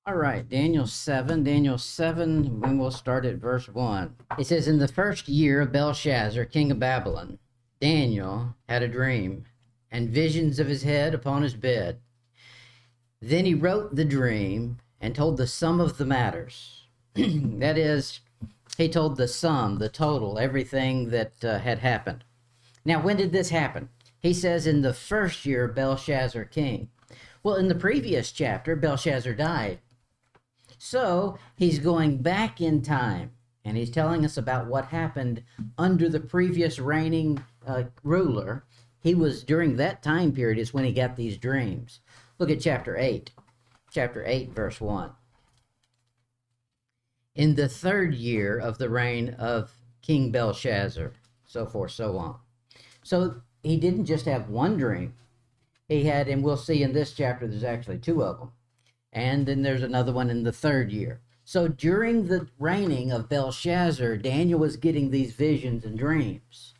All right, Daniel 7. Daniel 7, when we'll start at verse 1. It says, in the first year of Belshazzar, king of Babylon, Daniel had a dream and visions of his head upon his bed. Then he wrote the dream and told the sum of the matters. That is, he told the sum, the total, everything that had happened. Now, when did this happen? He says in the first year of Belshazzar king. Well, in the previous chapter, Belshazzar died. So he's going back in time and he's telling us about what happened under the previous reigning ruler. He was during that time period is when he got these dreams. Look at chapter 8. Chapter 8, verse 1. In the third year of the reign of King Belshazzar, so forth, so on. So he didn't just have one dream. He had, and we'll see in this chapter, there's actually two of them. And then there's another one in the third year. So during the reigning of Belshazzar, Daniel was getting these visions and dreams.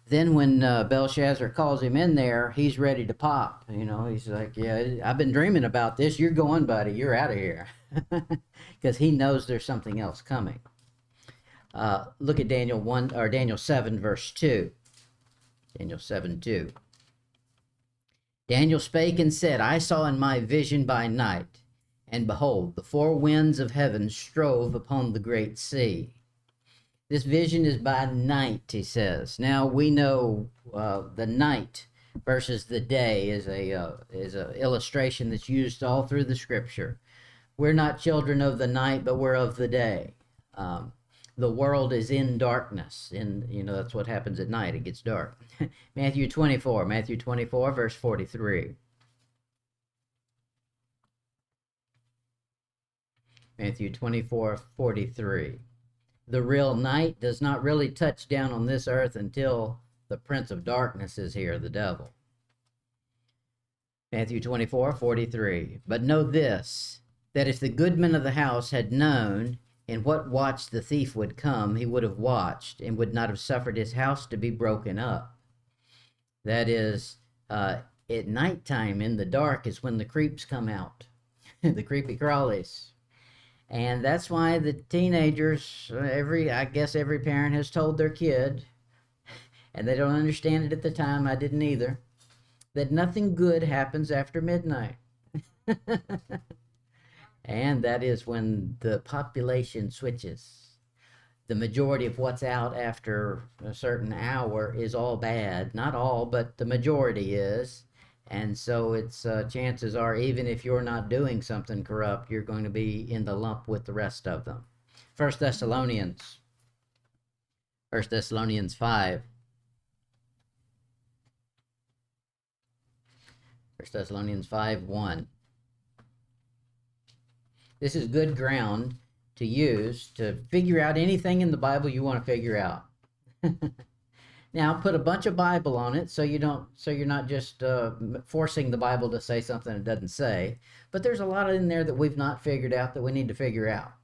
Then when Belshazzar calls him in there, he's ready to pop. You know, he's like, yeah, I've been dreaming about this. You're going, buddy. You're out of here. Because he knows there's something else coming. Look at Daniel 1 or Daniel 7, verse 2. Daniel 7, 2. Daniel spake and said, I saw in my vision by night, and behold, the four winds of heaven strove upon the great sea. This vision is by night, he says. Now we know the night versus the day is a illustration that's used all through the scripture. We're not children of the night, but we're of the day. The world is in darkness. That's what happens at night. It gets dark. Matthew 24, verse 43. Matthew 24, 43. The real night does not really touch down on this earth until the prince of darkness is here, the devil. Matthew 24, 43. But know this, that if the goodman of the house had known in what watch the thief would come, he would have watched and would not have suffered his house to be broken up. That is, at nighttime in the dark is when the creeps come out, the creepy crawlies. And that's why the teenagers, I guess every parent has told their kid, and they don't understand it at the time, I didn't either, that nothing good happens after midnight. And that is when the population switches. The majority of what's out after a certain hour is all bad. Not all, but the majority is. And so it's chances are, even if you're not doing something corrupt, you're going to be in the lump with the rest of them. 1 Thessalonians 5. 1 Thessalonians 5, 1. This is good ground to use to figure out anything in the Bible you want to figure out. Now, put a bunch of Bible on it so you're not just forcing the Bible to say something it doesn't say. But there's a lot in there that we've not figured out that we need to figure out.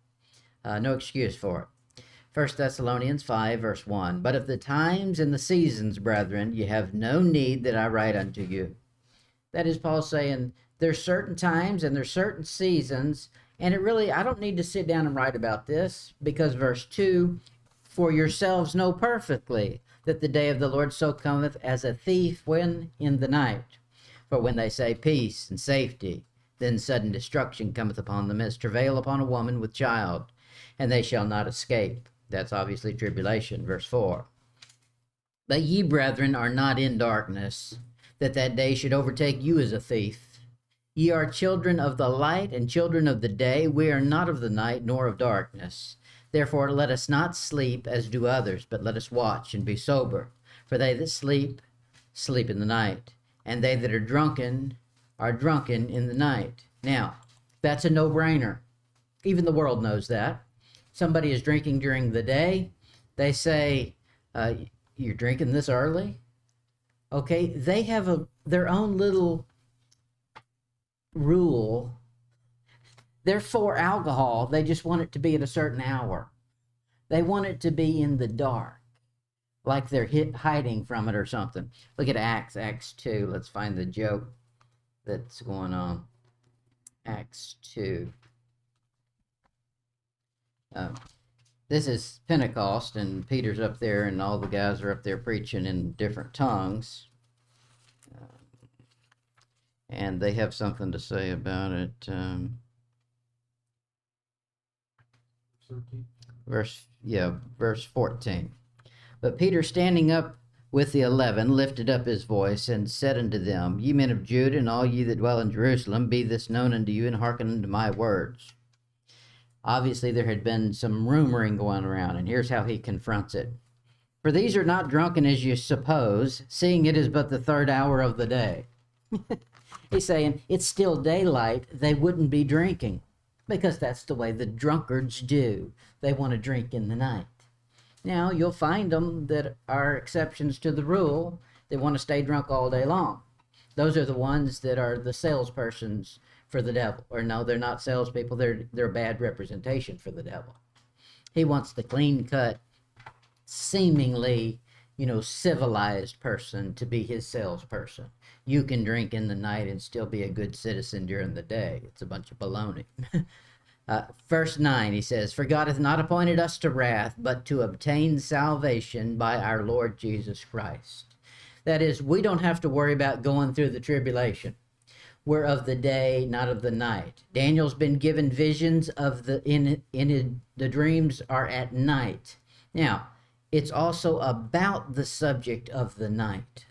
No excuse for it. 1 Thessalonians 5, verse 1. But of the times and the seasons, brethren, you have no need that I write unto you. That is Paul saying there's certain times and there's certain seasons. And I don't need to sit down and write about this because verse 2, for yourselves know perfectly that the day of the Lord so cometh as a thief when in the night. For when they say peace and safety, then sudden destruction cometh upon them as travail upon a woman with child, and they shall not escape. That's obviously tribulation, verse 4. But ye, brethren, are not in darkness, that day should overtake you as a thief. Ye are children of the light and children of the day. We are not of the night nor of darkness. Therefore let us not sleep as do others, but let us watch and be sober. For they that sleep, sleep in the night, and they that are drunken in the night. Now, that's a no-brainer. Even the world knows that. Somebody is drinking during the day. They say, you're drinking this early? Okay, they have their own little rule. They're for alcohol. They just want it to be at a certain hour. They want it to be in the dark, like they're hiding from it or something. Look at Acts 2. Let's find the joke that's going on. Acts 2. Uh, this is Pentecost, and Peter's up there, and all the guys are up there preaching in different tongues. And they have something to say about it. Verse 14. But Peter, standing up with the 11, lifted up his voice and said unto them, Ye men of Judah, and all ye that dwell in Jerusalem, be this known unto you, and hearken unto my words. Obviously, there had been some rumoring going around, and here's how he confronts it. For these are not drunken as you suppose, seeing it is but the third hour of the day. He's saying, it's still daylight, they wouldn't be drinking, because that's the way the drunkards do. They want to drink in the night. Now, you'll find them that are exceptions to the rule. They want to stay drunk all day long. Those are the ones that are the salespersons for the devil. Or no, they're not salespeople. They're a bad representation for the devil. He wants the clean-cut, seemingly, civilized person to be his salesperson. You can drink in the night and still be a good citizen during the day. It's a bunch of baloney. Verse 9, he says, For God hath not appointed us to wrath, but to obtain salvation by our Lord Jesus Christ. That is, we don't have to worry about going through the tribulation. We're of the day, not of the night. Daniel's been given visions of the dreams are at night. Now, it's also about the subject of the night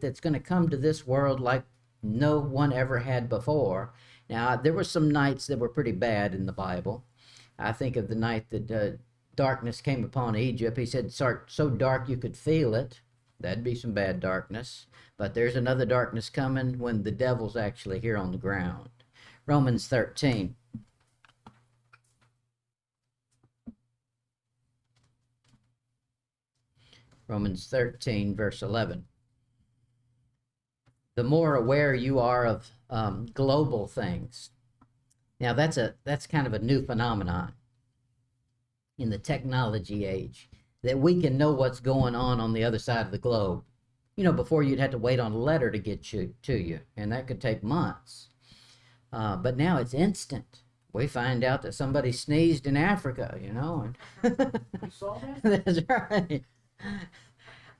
that's going to come to this world like no one ever had before. Now, there were some nights that were pretty bad in the Bible. I think of the night that darkness came upon Egypt. He said, so dark you could feel it. That'd be some bad darkness. But there's another darkness coming when the devil's actually here on the ground. Romans 13. Romans 13, verse 11. The more aware you are of global things. Now, that's kind of a new phenomenon in the technology age, that we can know what's going on the other side of the globe. Before you'd have to wait on a letter to get to you, and that could take months. But now it's instant. We find out that somebody sneezed in Africa, And You saw that? That's right.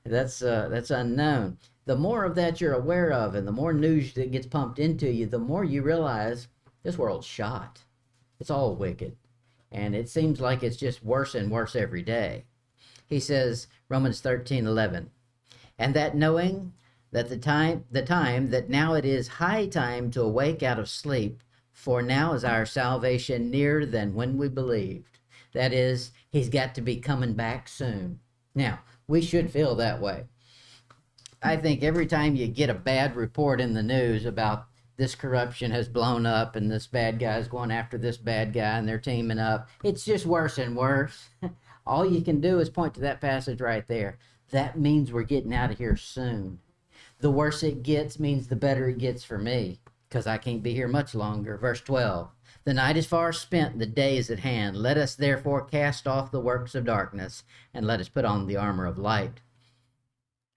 That's unknown. The more of that you're aware of, and the more news that gets pumped into you, the more you realize this world's shot. It's all wicked. And it seems like it's just worse and worse every day. He says, Romans 13:11, and that knowing that the time that now it is high time to awake out of sleep, for now is our salvation nearer than when we believed. That is, he's got to be coming back soon. Now, we should feel that way. I think every time you get a bad report in the news about this corruption has blown up and this bad guy is going after this bad guy and they're teaming up, it's just worse and worse. All you can do is point to that passage right there. That means we're getting out of here soon. The worse it gets means the better it gets for me, because I can't be here much longer. Verse 12, the night is far spent, the day is at hand. Let us therefore cast off the works of darkness, and let us put on the armor of light.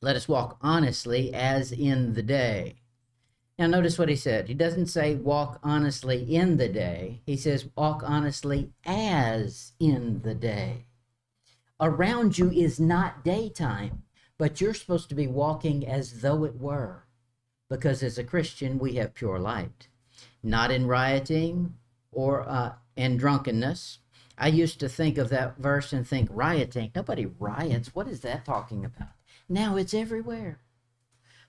Let us walk honestly as in the day. Now notice what he said. He doesn't say walk honestly in the day. He says walk honestly as in the day. Around you is not daytime, but you're supposed to be walking as though it were, because as a Christian we have pure light, not in rioting or and drunkenness. I used to think of that verse and think rioting. Nobody riots. What is that talking about? Now it's everywhere.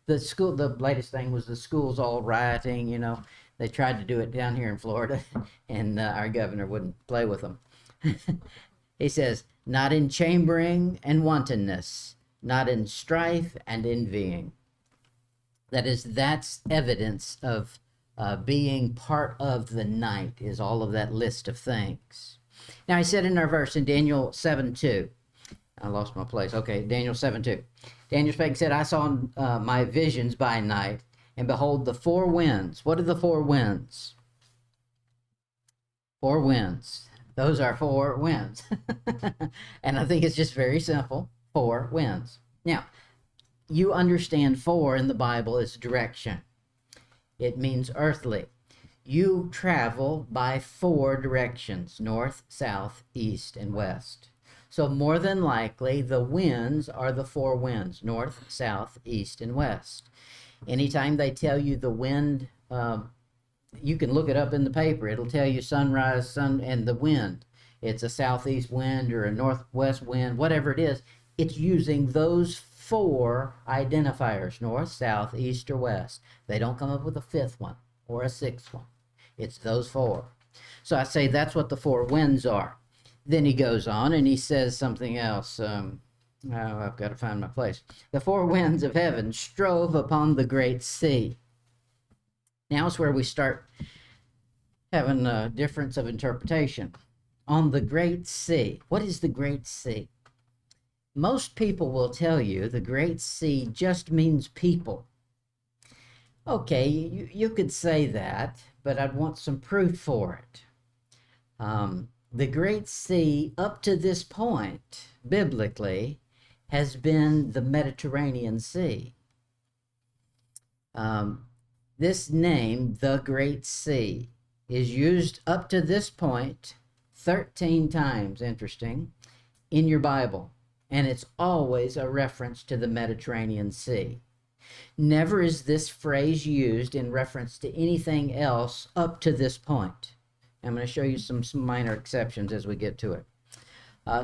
The latest thing was the schools all rioting. They tried to do it down here in Florida, and our governor wouldn't play with them. He says, not in chambering and wantonness, not in strife and envying. That's evidence of being part of the night, is all of that list of things. Now, he said in our verse in Daniel 7:2, I lost my place. Okay, Daniel 7:2. Daniel spake and said, I saw my visions by night, and behold, the four winds. What are the four winds? Four winds. Those are four winds. And I think it's just very simple. Four winds. Now, you understand four in the Bible is direction. It means earthly. You travel by four directions: north, south, east, and west. So more than likely, the winds are the four winds: north, south, east, and west. Anytime they tell you the wind, you can look it up in the paper. It'll tell you sunrise, sun, and the wind. It's a southeast wind or a northwest wind, whatever it is. It's using those four identifiers: north, south, east, or west. They don't come up with a fifth one or a sixth one. It's those four. So I say that's what the four winds are. Then he goes on and he says something else. I've got to find my place. The four winds of heaven strove upon the great sea. Now is where we start having a difference of interpretation. On the great sea. What is the great sea? Most people will tell you the great sea just means people. Okay, you could say that, but I'd want some proof for it. The great sea up to this point, biblically, has been the Mediterranean Sea. This name, the Great Sea, is used up to this point 13 times, interesting, in your Bible. And it's always a reference to the Mediterranean Sea. Never is this phrase used in reference to anything else up to this point. I'm going to show you some minor exceptions as we get to it.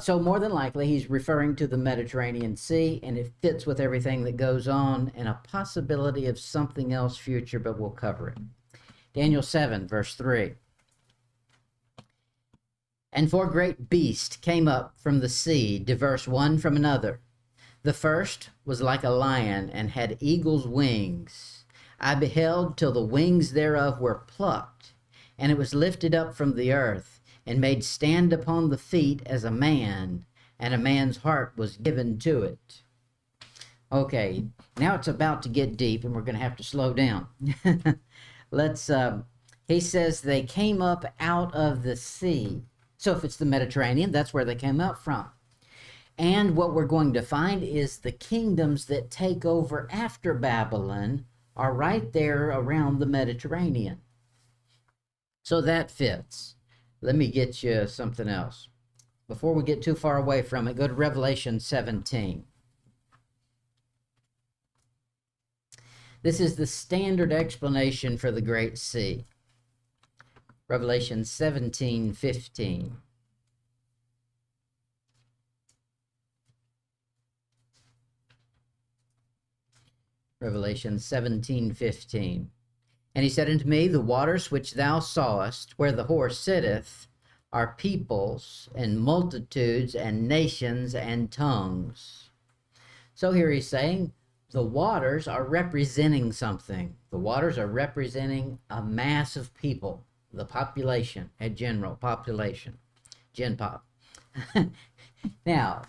So more than likely, he's referring to the Mediterranean Sea, and it fits with everything that goes on, and a possibility of something else future, but we'll cover it. Daniel 7, verse 3. And four great beasts came up from the sea, diverse one from another. The first was like a lion, and had eagle's wings. I beheld till the wings thereof were plucked, and it was lifted up from the earth, and made stand upon the feet as a man, and a man's heart was given to it. Okay, now it's about to get deep, and we're going to have to slow down. He says they came up out of the sea. So if it's the Mediterranean, that's where they came up from. And what we're going to find is the kingdoms that take over after Babylon are right there around the Mediterranean. So that fits. Let me get you something else. Before we get too far away from it, go to Revelation 17. This is the standard explanation for the Great Sea. Revelation 17:15. Revelation 17:15. And he said unto me, the waters which thou sawest, where the horse sitteth, are peoples and multitudes and nations and tongues. So here he's saying the waters are representing something. The waters are representing a mass of people, the population, a general population, gen pop. Now,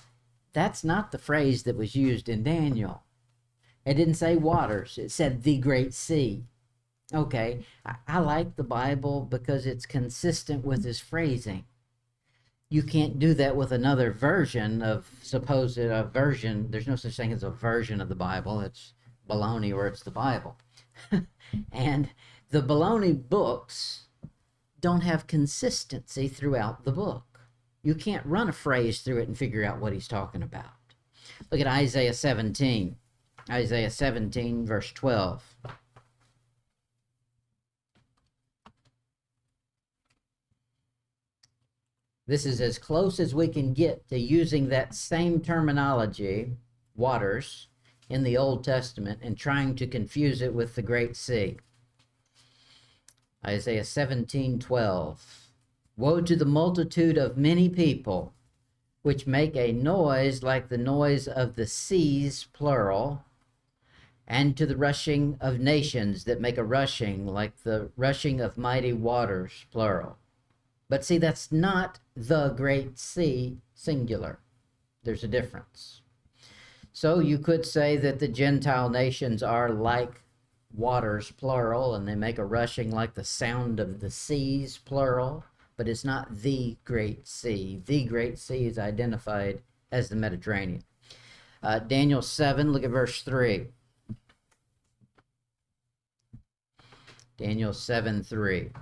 that's not the phrase that was used in Daniel. It didn't say waters. It said the great sea. Okay, I like the Bible because it's consistent with his phrasing. You can't do that with another version of supposed a version. There's no such thing as a version of the Bible. It's baloney or it's the Bible. And the baloney books don't have consistency throughout the book. You can't run a phrase through it and figure out what he's talking about. Look at Isaiah 17. Isaiah 17, verse 12. This is as close as we can get to using that same terminology, waters, in the Old Testament and trying to confuse it with the Great Sea. Isaiah 17:12. Woe to the multitude of many people, which make a noise like the noise of the seas, plural, and to the rushing of nations that make a rushing like the rushing of mighty waters, plural. But see, that's not the Great Sea, singular. There's a difference. So you could say that the Gentile nations are like waters, plural, and they make a rushing like the sound of the seas, plural, but it's not the Great Sea. The Great Sea is identified as the Mediterranean. Daniel 7, look at verse 3. Daniel 7:3.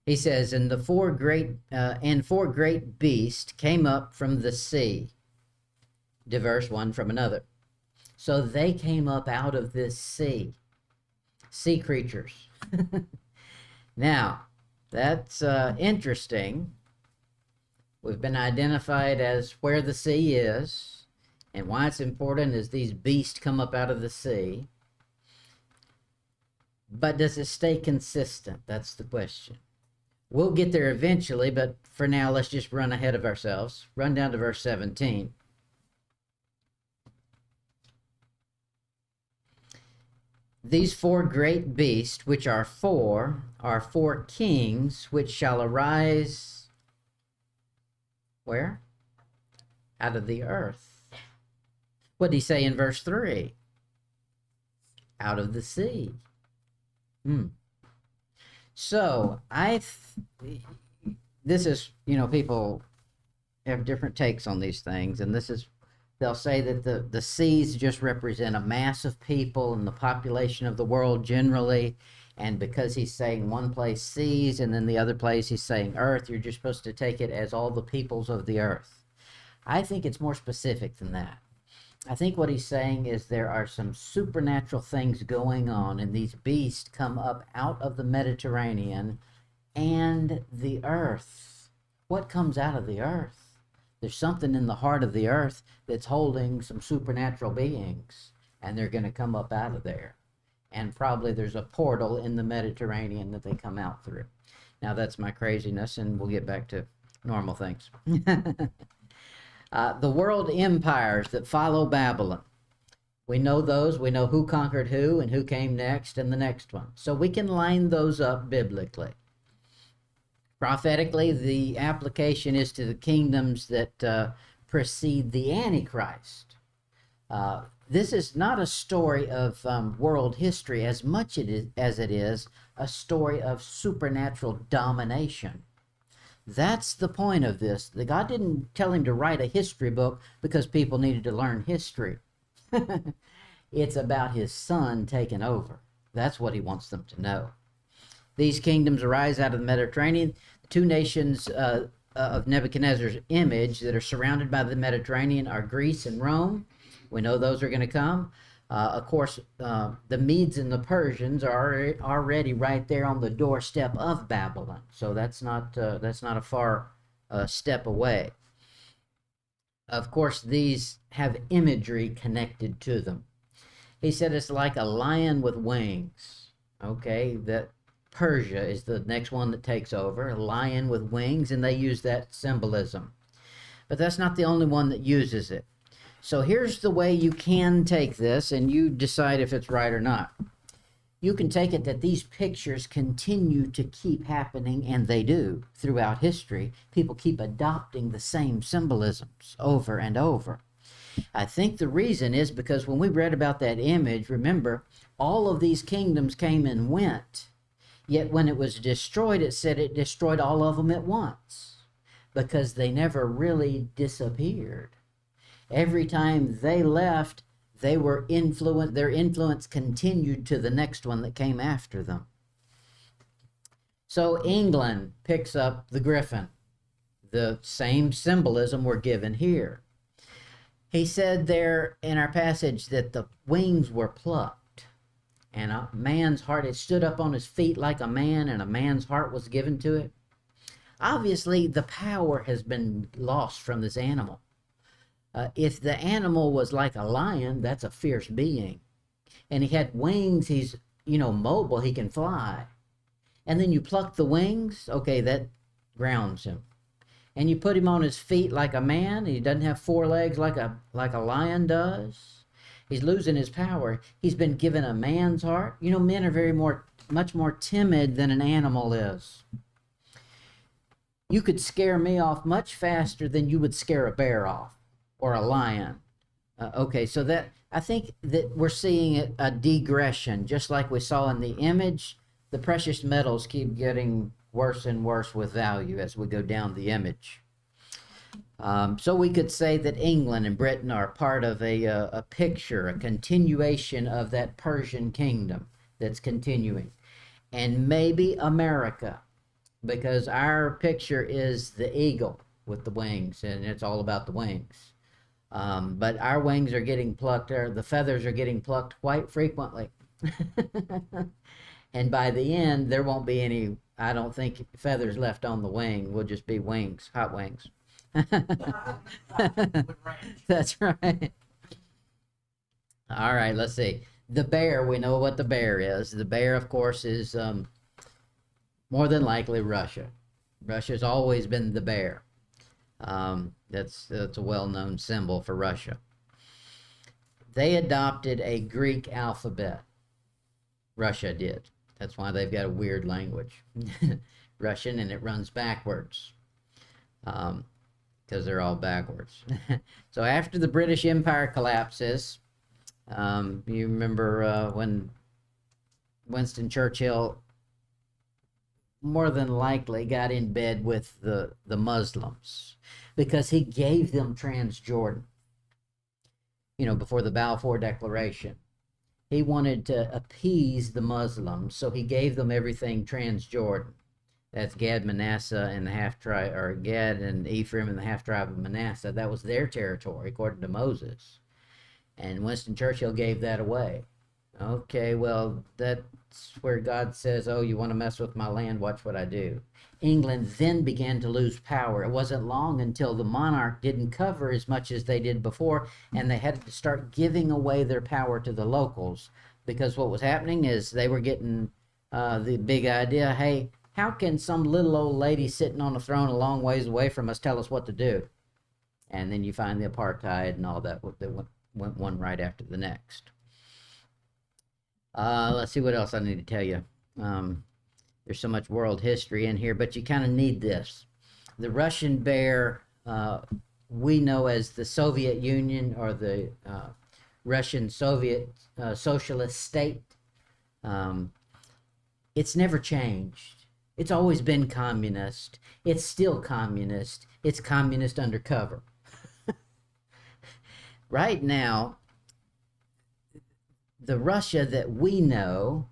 He says, and four great beasts came up from the sea, diverse one from another. So they came up out of this sea creatures. Now, that's interesting. We've been identified as where the sea is, and why it's important is these beasts come up out of the sea. But does it stay consistent? That's the question. We'll get there eventually, but for now, let's just run ahead of ourselves. Run down to verse 17. These four great beasts, which are four kings, which shall arise, where? Out of the earth. What did he say in verse 3? Out of the sea. So, this is, people have different takes on these things, and they'll say that the seas just represent a mass of people and the population of the world generally, and because he's saying one place seas and then the other place he's saying earth, you're just supposed to take it as all the peoples of the earth. I think it's more specific than that. I think what he's saying is there are some supernatural things going on, and these beasts come up out of the Mediterranean and the earth. What comes out of the earth? There's something in the heart of the earth that's holding some supernatural beings, and they're going to come up out of there. And probably there's a portal in the Mediterranean that they come out through. Now, that's my craziness, and we'll get back to normal things. The world empires that follow Babylon. We know those. We know who conquered who and who came next and the next one. So we can line those up biblically. Prophetically, the application is to the kingdoms that precede the Antichrist. This is not a story of world history as much as it is a story of supernatural domination. That's the point of this. God didn't tell him to write a history book because people needed to learn history. It's about his son taking over. That's what he wants them to know. These kingdoms arise out of the Mediterranean. The two nations of Nebuchadnezzar's image that are surrounded by the Mediterranean are Greece and Rome. We know those are going to come. Of course, the Medes and the Persians are already right there on the doorstep of Babylon. So that's not a far step away. Of course, these have imagery connected to them. He said it's like a lion with wings. Okay, that Persia is the next one that takes over, a lion with wings, and they use that symbolism. But that's not the only one that uses it. So here's the way you can take this, and you decide if it's right or not. You can take it that these pictures continue to keep happening, and they do, throughout history. People keep adopting the same symbolisms over and over. I think the reason is because when we read about that image, remember, all of these kingdoms came and went. Yet when it was destroyed, it said it destroyed all of them at once, because they never really disappeared. Every time they left, they were influenced, their influence continued to the next one that came after them. So England picks up the griffin. The same symbolism we're given here. He said there in our passage that the wings were plucked, and a man's heart, it stood up on his feet like a man, and a man's heart was given to it. Obviously, the power has been lost from this animal. If the animal was like a lion, that's a fierce being. And he had wings, he's, mobile, he can fly. And then you pluck the wings, okay, that grounds him. And you put him on his feet like a man, he doesn't have four legs like a lion does. He's losing his power. He's been given a man's heart. Men are much more timid than an animal is. You could scare me off much faster than you would scare a bear off. Or a lion. Okay, so that I think that we're seeing a degression, just like we saw in the image. The precious metals keep getting worse and worse with value as we go down the image. So we could say that England and Britain are part of a picture, a continuation of that Persian kingdom that's continuing. And maybe America, because our picture is the eagle with the wings, and it's all about the wings. But our wings are getting plucked, or the feathers are getting plucked quite frequently. And by the end, there won't be any, I don't think, feathers left on the wing. Will just be wings, hot wings. That's right. All right, let's see. The bear, we know what the bear is. The bear, of course, is more than likely Russia. Russia's always been the bear. That's a well-known symbol for Russia. They adopted a Greek alphabet. Russia did. That's why they've got a weird language. Russian, and it runs backwards. Because they're all backwards. So after the British Empire collapses, you remember when Winston Churchill more than likely got in bed with the Muslims because he gave them Transjordan, before the Balfour Declaration. He wanted to appease the Muslims, so he gave them everything Transjordan. That's Gad, Manasseh, and the half tribe, or Gad and Ephraim and the half tribe of Manasseh. That was their territory, according to Moses. And Winston Churchill gave that away. Okay, well, that's where God says, oh, you want to mess with my land? Watch what I do. England then began to lose power. It wasn't long until the monarch didn't cover as much as they did before, and they had to start giving away their power to the locals, because what was happening is they were getting the big idea, hey, how can some little old lady sitting on a throne a long ways away from us tell us what to do? And then you find the apartheid and all that went one right after the next. Let's see what else I need to tell you. There's so much world history in here, but you kind of need this. The Russian bear, we know as the Soviet Union, or the Russian Soviet socialist state. It's never changed. It's always been communist. It's still communist. It's communist undercover. Right now, the Russia that we know,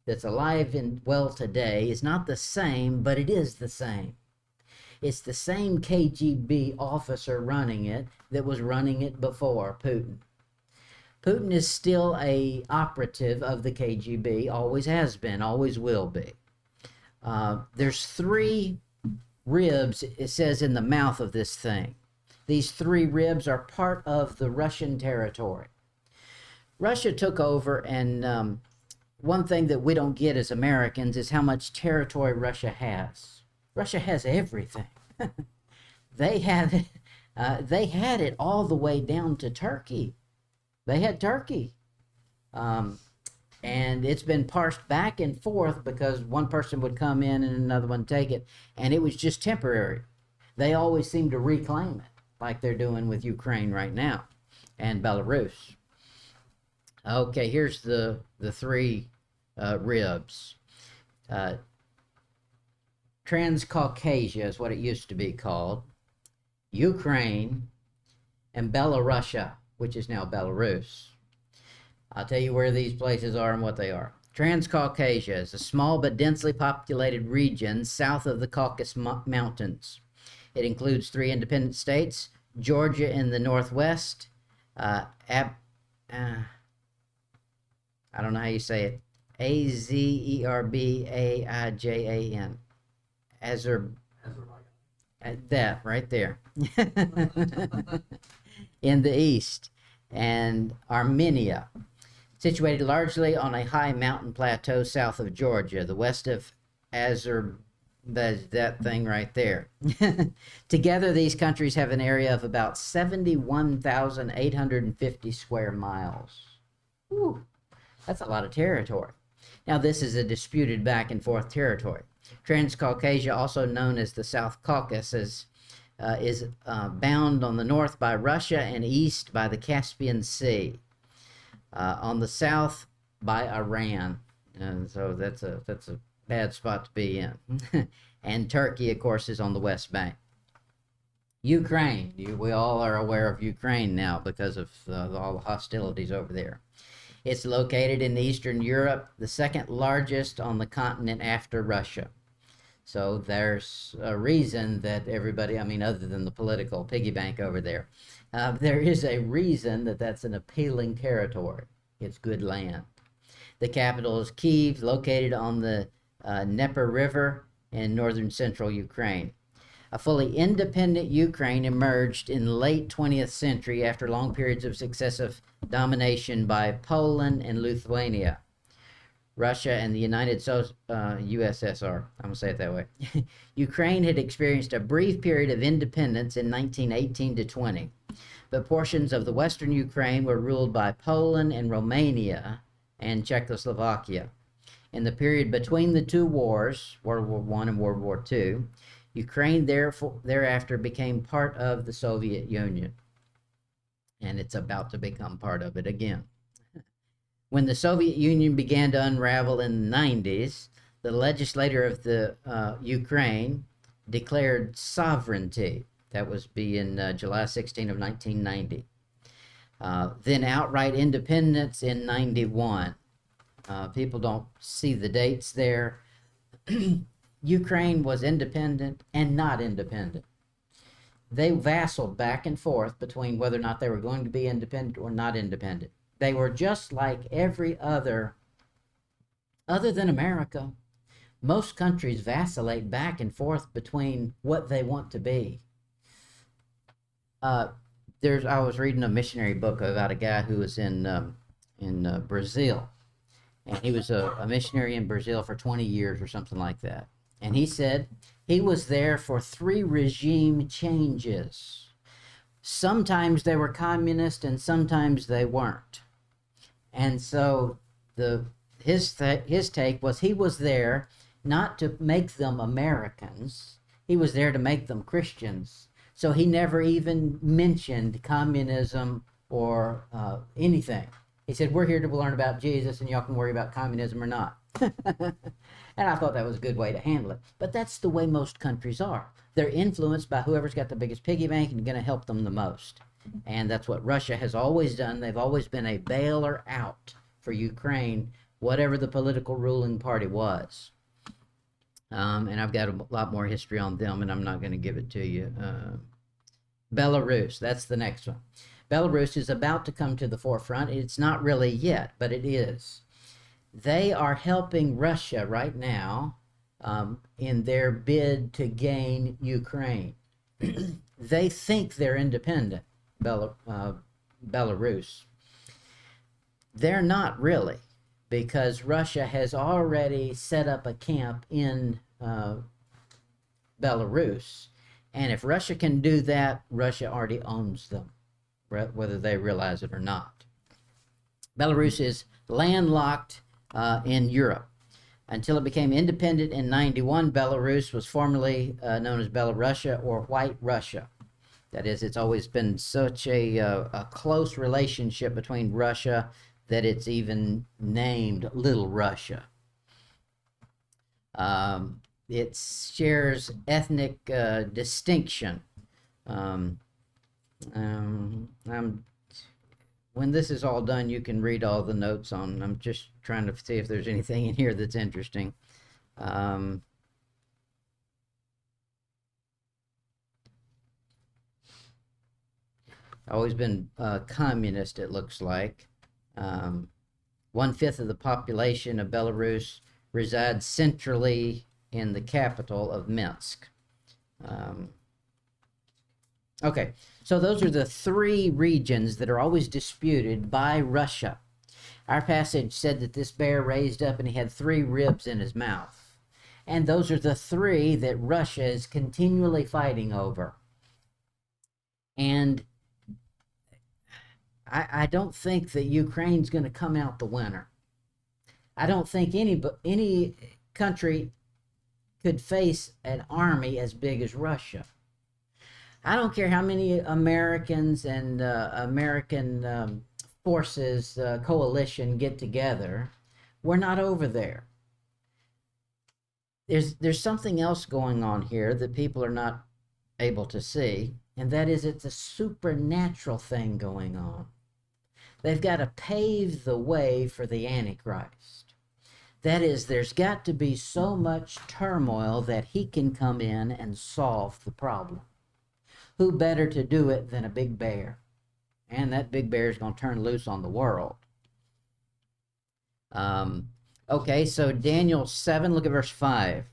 that's alive and well today, is not the same, but it is the same. It's the same KGB officer running it that was running it before Putin. Putin is still an operative of the KGB, always has been, always will be. There's 3 ribs, it says, in the mouth of this thing. These 3 ribs are part of the Russian territory. Russia took over, and one thing that we don't get as Americans is how much territory Russia has. Russia has everything. They have it. They had it all the way down to Turkey. They had Turkey. And it's been parsed back and forth because one person would come in and another one take it, and it was just temporary. They always seem to reclaim it, like they're doing with Ukraine right now, and Belarus. Okay, here's the 3 ribs. Transcaucasia is what it used to be called. Ukraine and Belarusia, which is now Belarus. I'll tell you where these places are and what they are. Transcaucasia is a small but densely populated region south of the Caucasus Mountains. It includes 3 independent states: Georgia in the northwest, I don't know how you say it, Azerbaijin. That right there. In the east, and Armenia, situated largely on a high mountain plateau south of Georgia, the west of that thing right there. Together, these countries have an area of about 71,850 square miles. Whew, that's a lot of territory. Now, this is a disputed back and forth territory. Transcaucasia, also known as the South Caucasus, is bound on the north by Russia and east by the Caspian Sea. On the south by Iran, and so that's a bad spot to be in. And Turkey, of course, is on the west bank. Ukraine. We all are aware of Ukraine now because of all the hostilities over there. It's located in Eastern Europe, the second largest on the continent after Russia. So there's a reason that everybody, I mean, other than the political piggy bank over there, there is a reason that that's an appealing territory. It's good land. The capital is Kyiv, located on the Dnieper River in northern central Ukraine. A fully independent Ukraine emerged in the late 20th century after long periods of successive domination by Poland and Lithuania. Russia and the USSR, I'm going to say it that way. Ukraine had experienced a brief period of independence in 1918 to 20, but portions of the western Ukraine were ruled by Poland and Romania and Czechoslovakia. In the period between the two wars, World War I and World War II, Ukraine thereafter became part of the Soviet Union, and it's about to become part of it again. When the Soviet Union began to unravel in the 90s, the legislature of the Ukraine declared sovereignty. That was in July 16 of 1990. Then outright independence in 91. People don't see the dates there. Ukraine was independent and not independent. They vassaled back and forth between whether or not they were going to be independent or not independent. They were just like every other than America. Most countries vacillate back and forth between what they want to be. I was reading a missionary book about a guy who was in Brazil, and he was a missionary in Brazil for 20 years or something like that. And he said he was there for 3 regime changes. Sometimes they were communist and sometimes they weren't. And so his take was he was there not to make them Americans. He was there to make them Christians. So he never even mentioned communism or anything. He said, we're here to learn about Jesus and y'all can worry about communism or not. And I thought that was a good way to handle it. But that's the way most countries are. They're influenced by whoever's got the biggest piggy bank and going to help them the most. And that's what Russia has always done. They've always been a bailer out for Ukraine, whatever the political ruling party was. And I've got a lot more history on them, and I'm not going to give it to you. Belarus, that's the next one. Belarus is about to come to the forefront. It's not really yet, but it is. They are helping Russia right now in their bid to gain Ukraine. They think they're independent, Belarus. They're not really, because Russia has already set up a camp in Belarus. And if Russia can do that, Russia already owns them, whether they realize it or not. Belarus is landlocked in Europe. Until it became independent in 91, Belarus was formerly known as Belorussia or White Russia. That is, it's always been such a close relationship between Russia that it's even named Little Russia. It shares ethnic distinction. When this is all done, you can read all the notes on. I'm just trying to see if there's anything in here that's interesting. Always been communist, it looks like. 1/5 of the population of Belarus resides centrally in the capital of Minsk. Okay, so those are the 3 regions that are always disputed by Russia. Our passage said that this bear raised up and he had 3 ribs in his mouth. And those are the 3 that Russia is continually fighting over. And I don't think that Ukraine's going to come out the winner. I don't think any country could face an army as big as Russia. I don't care how many Americans and American forces coalition get together. We're not over there. There's something else going on here that people are not able to see. and that is it's a supernatural thing going on. They've got to pave the way for the Antichrist. That is, there's got to be so much turmoil that he can come in and solve the problem. Who better to do it than a big bear? And that big bear is going to turn loose on the world. Okay, so Daniel 7, look at verse 5.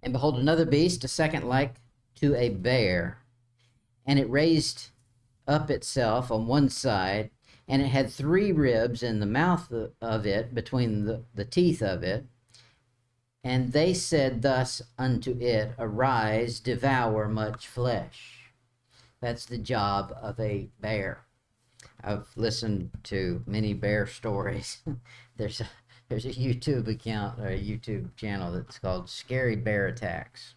And behold, another beast, a second like to a bear, and it raised up itself on one side, and it had 3 ribs in the mouth of it, between the teeth of it. And they said thus unto it, Arise, devour much flesh. That's the job of a bear. I've listened to many bear stories. There's a YouTube account or a YouTube channel that's called Scary Bear Attacks.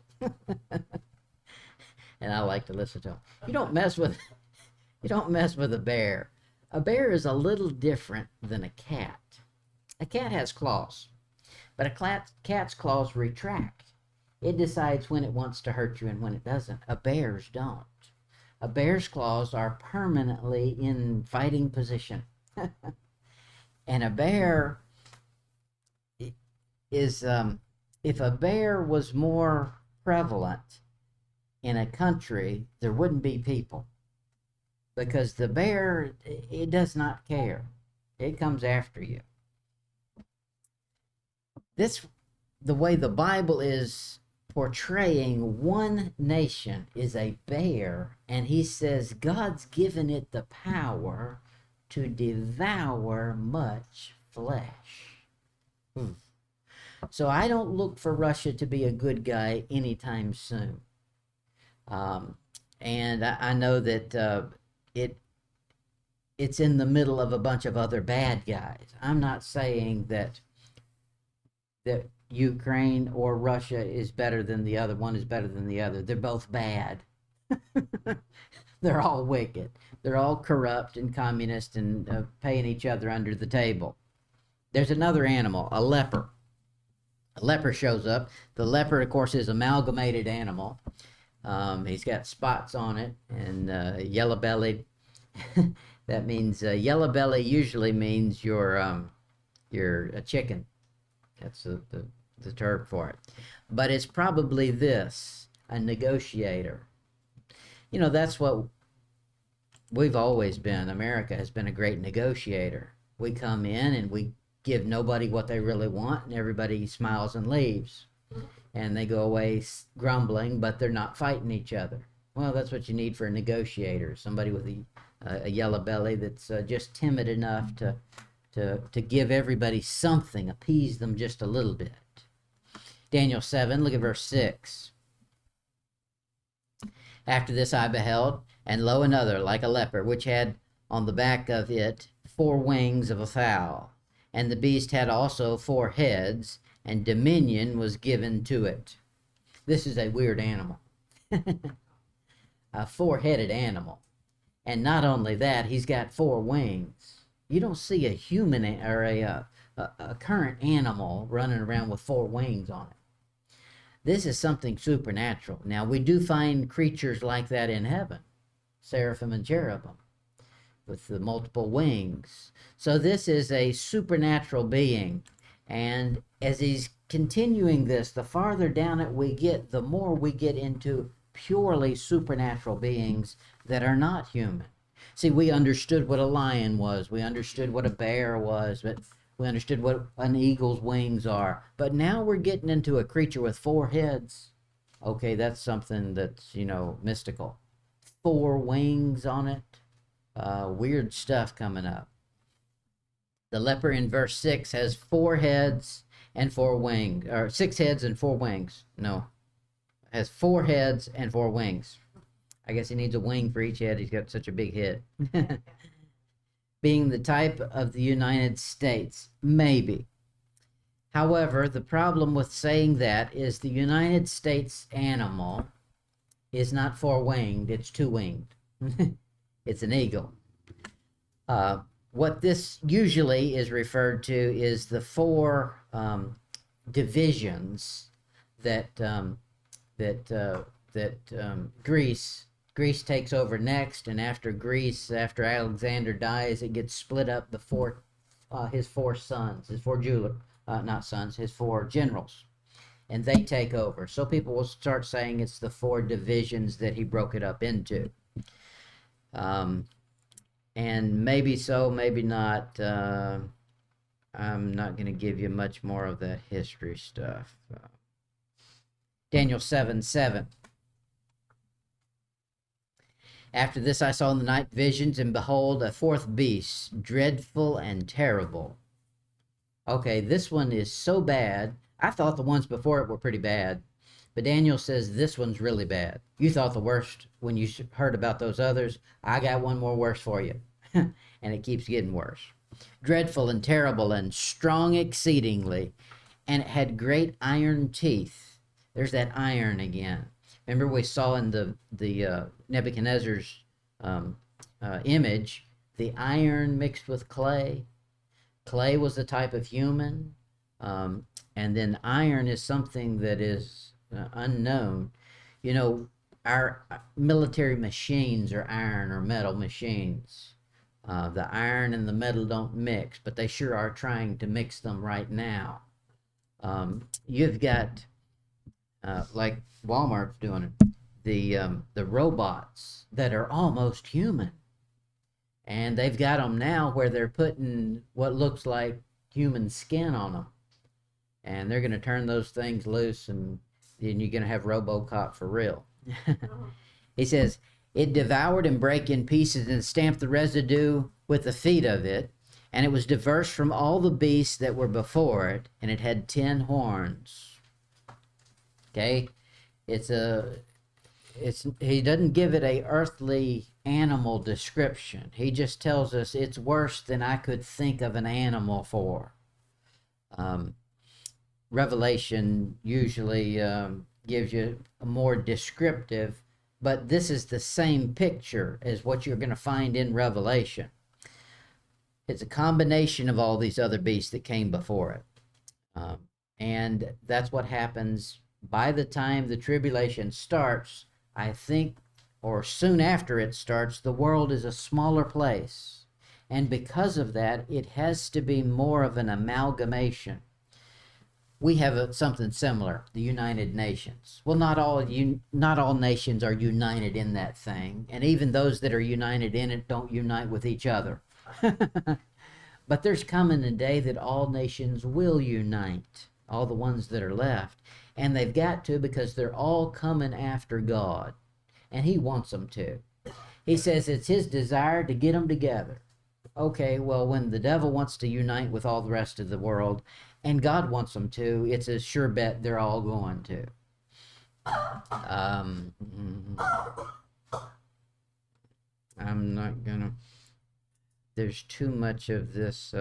And I like to listen to them. You don't mess with a bear. A bear is a little different than a cat. A cat has claws, but a cat's claws retract. It decides when it wants to hurt you and when it doesn't. A bear's don't. A bear's claws are permanently in fighting position. And a bear is, if a bear was more prevalent in a country, there wouldn't be people. Because the bear, it does not care. It comes after you. The way the Bible is portraying one nation is a bear, and he says God's given it the power to devour much flesh. So I don't look for Russia to be a good guy anytime soon. And I know that it's in the middle of a bunch of other bad guys. I'm not saying that Ukraine or Russia is better than the other. One is better than the other. They're both bad. They're all wicked. They're all corrupt and communist and paying each other under the table. There's another animal, a leper. A leper shows up. The leper, of course, is an amalgamated animal. He's got spots on it and yellow-bellied. That means yellow belly usually means you're a chicken. That's the term for it. But it's probably this, a negotiator. You know, that's what we've always been. America has been a great negotiator. We come in and we give nobody what they really want, and everybody smiles and leaves. And they go away grumbling, but they're not fighting each other. Well, that's what you need for a negotiator, somebody with a yellow belly that's just timid enough to give everybody something, appease them just a little bit. Daniel 7, look at verse 6. After this I beheld, and lo, another like a leper, which had on the back of it 4 wings of a fowl. And the beast had also 4 heads, and dominion was given to it. This is a weird animal. A 4-headed animal. And not only that, he's got 4 wings. You don't see a human or a current animal running around with 4 wings on it. This is something supernatural. Now, we do find creatures like that in heaven, seraphim and cherubim, with the multiple wings. So this is a supernatural being. And as he's continuing this, the farther down it we get, the more we get into purely supernatural beings that are not human. See, we understood what a lion was. We understood what a bear was, but we understood what an eagle's wings are. But now we're getting into a creature with 4 heads. Okay, that's something that's, mystical. 4 wings on it. Weird stuff coming up. The leper in verse 6 has 4 heads and 4 wings, or 6 heads and 4 wings. No, has 4 heads and 4 wings. I guess he needs a wing for each head. He's got such a big head. Being the type of the United States, maybe. However, the problem with saying that is the United States animal is not 4-winged, it's 2-winged. It's an eagle. What this usually is referred to is the 4 divisions that Greece takes over next, and after Alexander dies, it gets split up. His four sons, his four jeweler, not sons, his four generals, and they take over. So people will start saying it's the four divisions that he broke it up into. And maybe so, maybe not. I'm not going to give you much more of that history stuff. Daniel 7:7. After this I saw in the night visions, and behold, a fourth beast, dreadful and terrible. Okay, this one is so bad. I thought the ones before it were pretty bad, but Daniel says this one's really bad. You thought the worst when you heard about those others. I got one more worse for you. And it keeps getting worse. Dreadful and terrible and strong exceedingly, and it had great iron teeth. There's that iron again. Remember we saw in the Nebuchadnezzar's image, the iron mixed with clay. Clay was a type of human, and then iron is something that is unknown. You know, our military machines are iron or metal machines. The iron and the metal don't mix, but they sure are trying to mix them right now. You've got, like Walmart's doing it, the robots that are almost human. And they've got them now where they're putting what looks like human skin on them. And they're going to turn those things loose, and then you're going to have RoboCop for real. He says, it devoured and brake in pieces and stamped the residue with the feet of it. And it was diverse from all the beasts that were before it, and it had 10 horns. Okay? He doesn't give it a earthly animal description. He just tells us it's worse than I could think of an animal for. Revelation usually gives you a more descriptive, but this is the same picture as what you're going to find in Revelation. It's a combination of all these other beasts that came before it. And that's what happens by the time the tribulation starts. I think, or soon after it starts, the world is a smaller place. And because of that, it has to be more of an amalgamation. We have something similar, the United Nations. Well, not all nations are united in that thing. And even those that are united in it don't unite with each other. But there's coming a day that all nations will unite, all the ones that are left. And they've got to, because they're all coming after God. And he wants them to. He says it's his desire to get them together. Okay, well, when the devil wants to unite with all the rest of the world, and God wants them to, it's a sure bet they're all going to. I'm not gonna... There's too much of this...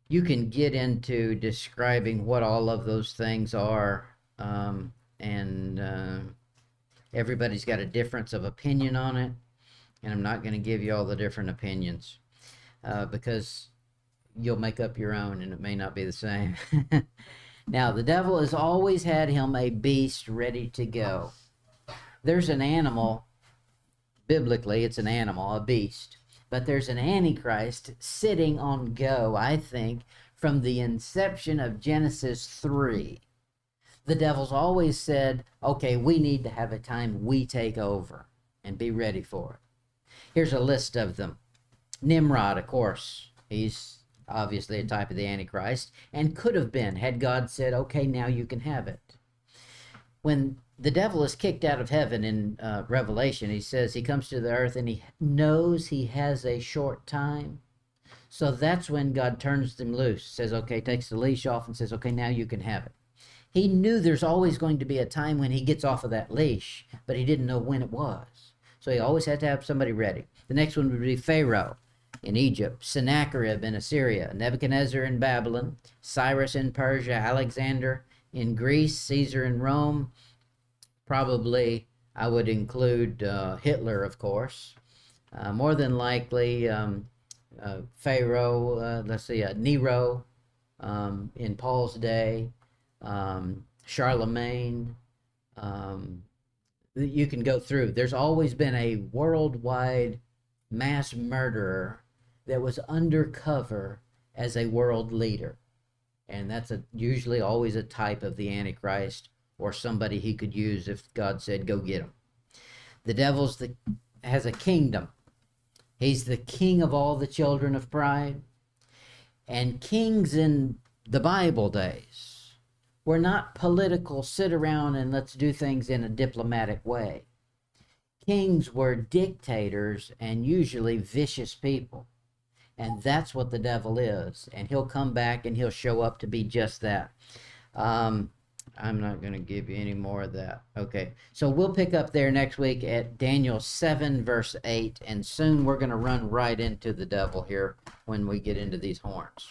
You can get into describing what all of those things are, and everybody's got a difference of opinion on it, and I'm not going to give you all the different opinions because you'll make up your own, and it may not be the same. Now, the devil has always had him a beast ready to go. There's an animal, biblically, it's an animal, a beast. But there's an Antichrist sitting on go, I think, from the inception of Genesis 3. The devil's always said, okay, we need to have a time we take over and be ready for it. Here's a list of them. Nimrod, of course, he's obviously a type of the Antichrist, and could have been had God said, okay, now you can have it. When the devil is kicked out of heaven in Revelation, he says he comes to the earth and he knows he has a short time. So that's when God turns them loose, says, okay, takes the leash off and says, okay, now you can have it. He knew there's always going to be a time when he gets off of that leash, but he didn't know when it was. So he always had to have somebody ready. The next one would be Pharaoh in Egypt, Sennacherib in Assyria, Nebuchadnezzar in Babylon, Cyrus in Persia, Alexander in Greece, Caesar in Rome. Probably I would include Hitler, of course. More than likely Pharaoh, Nero, in Paul's day, Charlemagne. You can go through. There's always been a worldwide mass murderer that was undercover as a world leader. And that's usually always a type of the Antichrist or somebody he could use if God said, go get him. The devil's has a kingdom. He's the king of all the children of pride. And kings in the Bible days were not political, sit around and let's do things in a diplomatic way. Kings were dictators and usually vicious people. And that's what the devil is. And he'll come back and he'll show up to be just that. I'm not going to give you any more of that. Okay, so we'll pick up there next week at Daniel 7, verse 8. And soon we're going to run right into the devil here when we get into these horns.